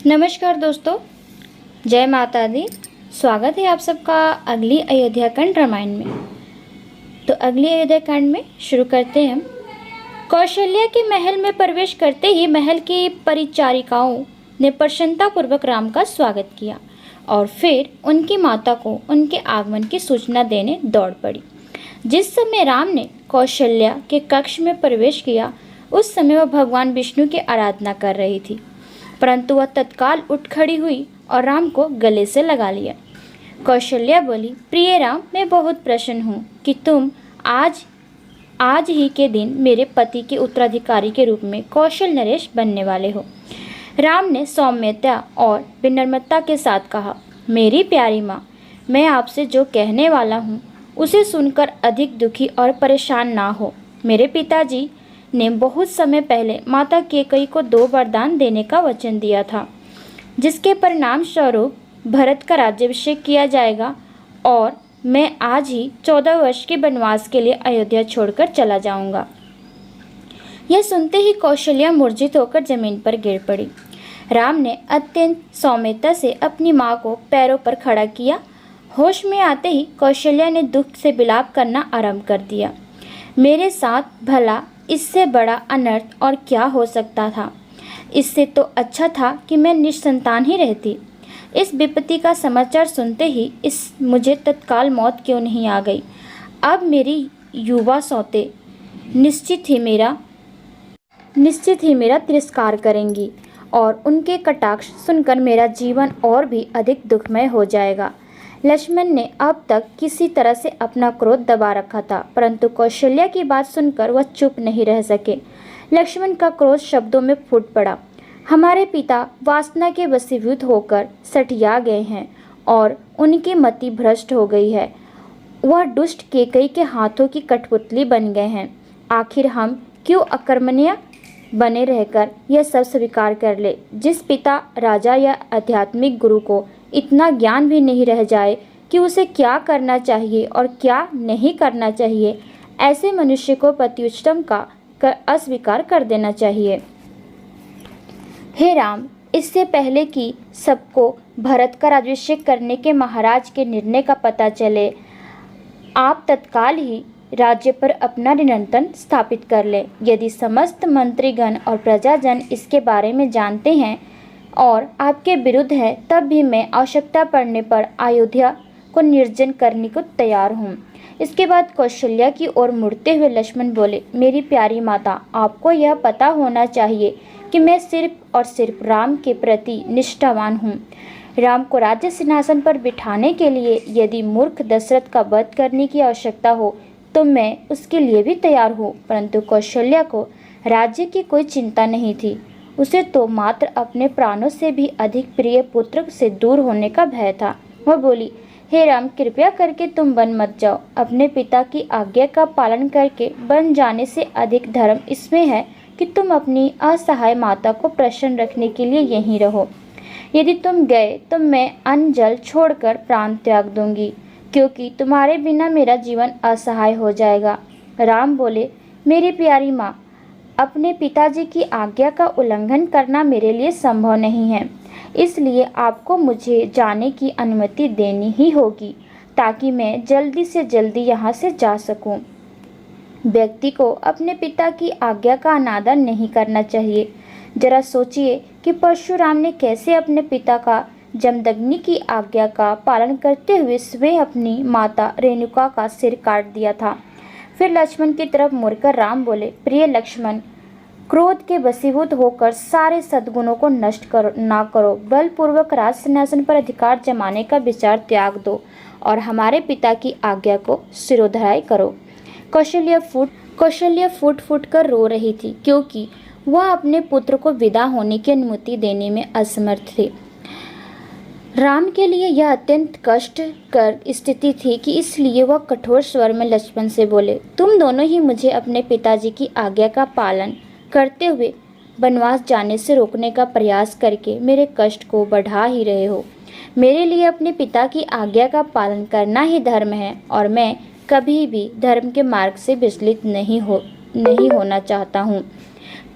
नमस्कार दोस्तों, जय माता दी। स्वागत है आप सबका अगली अयोध्या कांड रामायण में। तो अगली अयोध्या कांड में शुरू करते हैं हम। कौशल्या के महल में प्रवेश करते ही महल की परिचारिकाओं ने प्रसन्नतापूर्वक राम का स्वागत किया और फिर उनकी माता को उनके आगमन की सूचना देने दौड़ पड़ी। जिस समय राम ने कौशल्या के कक्ष में प्रवेश किया उस समय वह भगवान विष्णु की आराधना कर रही थी, परंतु वह तत्काल उठ खड़ी हुई और राम को गले से लगा लिया। कौशल्या बोली, प्रिय राम, मैं बहुत प्रसन्न हूँ कि तुम आज ही के दिन मेरे पति के उत्तराधिकारी के रूप में कौशल नरेश बनने वाले हो। राम ने सौम्यता और विनम्रता के साथ कहा, मेरी प्यारी माँ, मैं आपसे जो कहने वाला हूँ उसे सुनकर अधिक दुखी और परेशान ना हो। मेरे पिताजी ने बहुत समय पहले माता कैकेयी को 2 वरदान देने का वचन दिया था, जिसके परिणाम स्वरूप भरत का राज्याभिषेक किया जाएगा और मैं आज ही 14 वर्ष के वनवास के लिए अयोध्या छोड़कर चला जाऊंगा। यह सुनते ही कौशल्या मूर्छित होकर जमीन पर गिर पड़ी। राम ने अत्यंत सौम्यता से अपनी माँ को पैरों पर खड़ा किया। होश में आते ही कौशल्या ने दुख से विलाप करना आरंभ कर दिया। मेरे साथ भला इससे बड़ा अनर्थ और क्या हो सकता था। इससे तो अच्छा था कि मैं निसंतान ही रहती। इस विपत्ति का समाचार सुनते ही मुझे तत्काल मौत क्यों नहीं आ गई। अब मेरी युवा सौतें निश्चित ही मेरा तिरस्कार करेंगी और उनके कटाक्ष सुनकर मेरा जीवन और भी अधिक दुखमय हो जाएगा। लक्ष्मण ने अब तक किसी तरह से अपना क्रोध दबा रखा था, परंतु कौशल्या की बात सुनकर वह चुप नहीं रह सके। लक्ष्मण का क्रोध शब्दों में फूट पड़ा। हमारे पिता वासना के वशीभूत होकर सठिया गए हैं और उनकी मति भ्रष्ट हो गई है। वह दुष्ट कैकेयी के हाथों की कठपुतली बन गए हैं। आखिर हम क्यों अकर्मण्य बने रहकर यह सब स्वीकार कर ले। जिस पिता, राजा या आध्यात्मिक गुरु को इतना ज्ञान भी नहीं रह जाए कि उसे क्या करना चाहिए और क्या नहीं करना चाहिए, ऐसे मनुष्य को पत्युष्टम का अस्वीकार कर देना चाहिए। हे राम, इससे पहले कि सबको भरत का राज्याभिषेक करने के महाराज के निर्णय का पता चले, आप तत्काल ही राज्य पर अपना नियंत्रण स्थापित कर ले। यदि समस्त मंत्रीगण और प्रजाजन इसके बारे में जानते हैं और आपके विरुद्ध है, तब भी मैं आवश्यकता पड़ने पर अयोध्या को निर्जन करने को तैयार हूँ। इसके बाद कौशल्या की ओर मुड़ते हुए लक्ष्मण बोले, मेरी प्यारी माता, आपको यह पता होना चाहिए कि मैं सिर्फ और सिर्फ राम के प्रति निष्ठावान हूँ। राम को राज्य सिंहासन पर बिठाने के लिए यदि मूर्ख दशरथ का वध करने की आवश्यकता हो तो मैं उसके लिए भी तैयार हूँ। परंतु कौशल्या को राज्य की कोई चिंता नहीं थी। उसे तो मात्र अपने प्राणों से भी अधिक प्रिय पुत्र से दूर होने का भय था। वह बोली, हे राम, कृपया करके तुम वन मत जाओ। अपने पिता की आज्ञा का पालन करके वन जाने से अधिक धर्म इसमें है कि तुम अपनी असहाय माता को प्रसन्न रखने के लिए यहीं रहो। यदि तुम गए तो मैं अन्न जल छोड़कर प्राण त्याग दूंगी, क्योंकि तुम्हारे बिना मेरा जीवन असहाय हो जाएगा। राम बोले, मेरी प्यारी माँ, अपने पिताजी की आज्ञा का उल्लंघन करना मेरे लिए संभव नहीं है, इसलिए आपको मुझे जाने की अनुमति देनी ही होगी ताकि मैं जल्दी से जल्दी यहाँ से जा सकूं। व्यक्ति को अपने पिता की आज्ञा का अनादर नहीं करना चाहिए। जरा सोचिए कि परशुराम ने कैसे अपने पिता का जमदग्नि की आज्ञा का पालन करते हुए स्वयं अपनी माता रेणुका का सिर काट दिया था। फिर लक्ष्मण की तरफ मुड़कर राम बोले, प्रिय लक्ष्मण, क्रोध के वशीभूत होकर सारे सद्गुणों को नष्ट ना करो। बलपूर्वक राज सिंहासन पर अधिकार जमाने का विचार त्याग दो और हमारे पिता की आज्ञा को शिरोधार्य करो। कौशल्या फूट फूट कर रो रही थी, क्योंकि वह अपने पुत्र को विदा होने की अनुमति देने में असमर्थ थी। राम के लिए यह अत्यंत कष्टकर स्थिति थी कि इसलिए वह कठोर स्वर में लक्ष्मण से बोले, तुम दोनों ही मुझे अपने पिताजी की आज्ञा का पालन करते हुए वनवास जाने से रोकने का प्रयास करके मेरे कष्ट को बढ़ा ही रहे हो। मेरे लिए अपने पिता की आज्ञा का पालन करना ही धर्म है और मैं कभी भी धर्म के मार्ग से विचलित नहीं होना चाहता हूँ।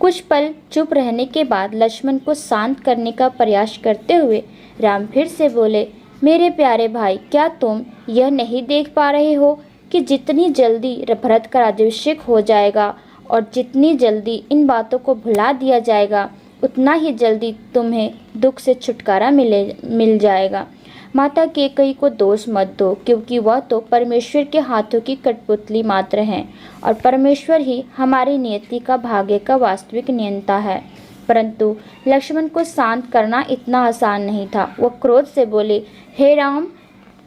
कुछ पल चुप रहने के बाद लक्ष्मण को शांत करने का प्रयास करते हुए राम फिर से बोले, मेरे प्यारे भाई, क्या तुम यह नहीं देख पा रहे हो कि जितनी जल्दी भरत का राज्याभिषेक हो जाएगा और जितनी जल्दी इन बातों को भुला दिया जाएगा, उतना ही जल्दी तुम्हें दुख से छुटकारा मिल जाएगा। माता कैकेयी को दोष मत दो, क्योंकि वह तो परमेश्वर के हाथों की कठपुतली मात्र हैं और परमेश्वर ही हमारी नियति का, भाग्य का वास्तविक नियंता है। परंतु लक्ष्मण को शांत करना इतना आसान नहीं था। वह क्रोध से बोले, हे राम,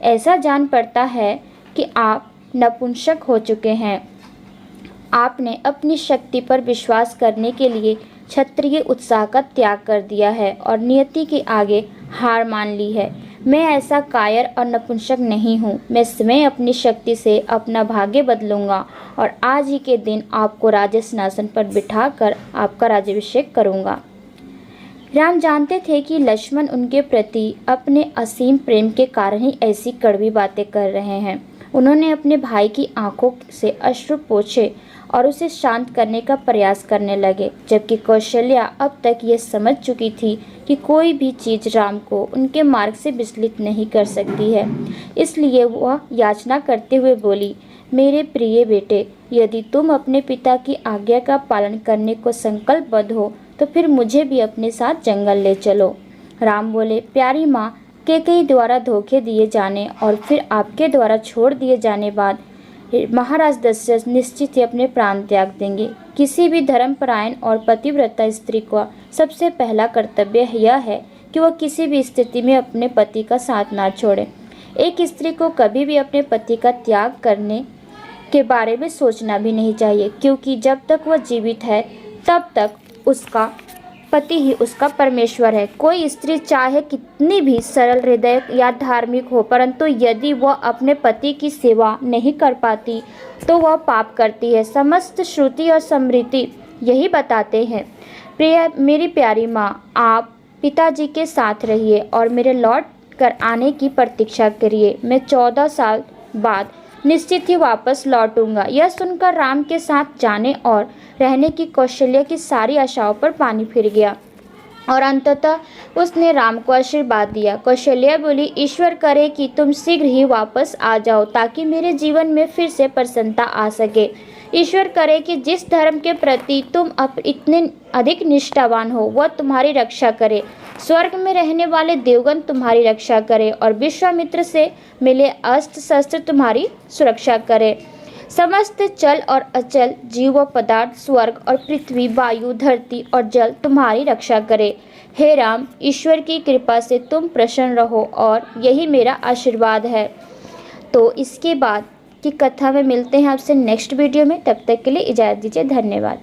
ऐसा जान पड़ता है कि आप नपुंसक हो चुके हैं। आपने अपनी शक्ति पर विश्वास करने के लिए क्षत्रिय उत्साह का त्याग कर दिया है और नियति के आगे हार मान ली है। मैं ऐसा कायर और नपुंसक नहीं हूँ। मैं स्वयं अपनी शक्ति से अपना भाग्य बदलूंगा और आज ही के दिन आपको राजसिंहासन पर बिठाकर आपका राज्याभिषेक करूंगा। राम जानते थे कि लक्ष्मण उनके प्रति अपने असीम प्रेम के कारण ही ऐसी कड़वी बातें कर रहे हैं। उन्होंने अपने भाई की आंखों से अश्रु पोंछे और उसे शांत करने का प्रयास करने लगे, जबकि कौशल्या अब तक ये समझ चुकी थी कि कोई भी चीज़ राम को उनके मार्ग से विचलित नहीं कर सकती है। इसलिए वह याचना करते हुए बोली, मेरे प्रिय बेटे, यदि तुम अपने पिता की आज्ञा का पालन करने को संकल्पबद्ध हो तो फिर मुझे भी अपने साथ जंगल ले चलो। राम बोले, प्यारी माँ, कैकेयी द्वारा धोखे दिए जाने और फिर आपके द्वारा छोड़ दिए जाने बाद महाराज दशरथ निश्चित ही अपने प्राण त्याग देंगे। किसी भी धर्मपरायण और पतिव्रता स्त्री का सबसे पहला कर्तव्य यह है कि वह किसी भी स्थिति में अपने पति का साथ ना छोड़े। एक स्त्री को कभी भी अपने पति का त्याग करने के बारे में सोचना भी नहीं चाहिए, क्योंकि जब तक वह जीवित है तब तक उसका पति ही उसका परमेश्वर है। कोई स्त्री चाहे कितनी भी सरल हृदय या धार्मिक हो, परंतु यदि वह अपने पति की सेवा नहीं कर पाती तो वह पाप करती है। समस्त श्रुति और स्मृति यही बताते हैं। मेरी प्यारी माँ, आप पिताजी के साथ रहिए और मेरे लौट कर आने की प्रतीक्षा करिए। मैं 14 साल बाद निश्चित ही वापस लौटूंगा। यह सुनकर राम के साथ जाने और रहने की कौशल्या की सारी आशाओं पर पानी फिर गया और अंततः उसने राम को आशीर्वाद दिया। कौशल्या बोली, ईश्वर करे कि तुम शीघ्र ही वापस आ जाओ ताकि मेरे जीवन में फिर से प्रसन्नता आ सके। ईश्वर करे कि जिस धर्म के प्रति तुम अब इतने अधिक निष्ठावान हो वह तुम्हारी रक्षा करे। स्वर्ग में रहने वाले देवगण तुम्हारी रक्षा करे और विश्वामित्र से मिले अस्त्र शस्त्र तुम्हारी सुरक्षा करे। समस्त चल और अचल जीव व पदार्थ, स्वर्ग और पृथ्वी, वायु, धरती और जल तुम्हारी रक्षा करे। हे राम, ईश्वर की कृपा से तुम प्रसन्न रहो और यही मेरा आशीर्वाद है। तो इसके बाद की कथा में मिलते हैं आपसे नेक्स्ट वीडियो में। तब तक के लिए इजाज़त दीजिए। धन्यवाद।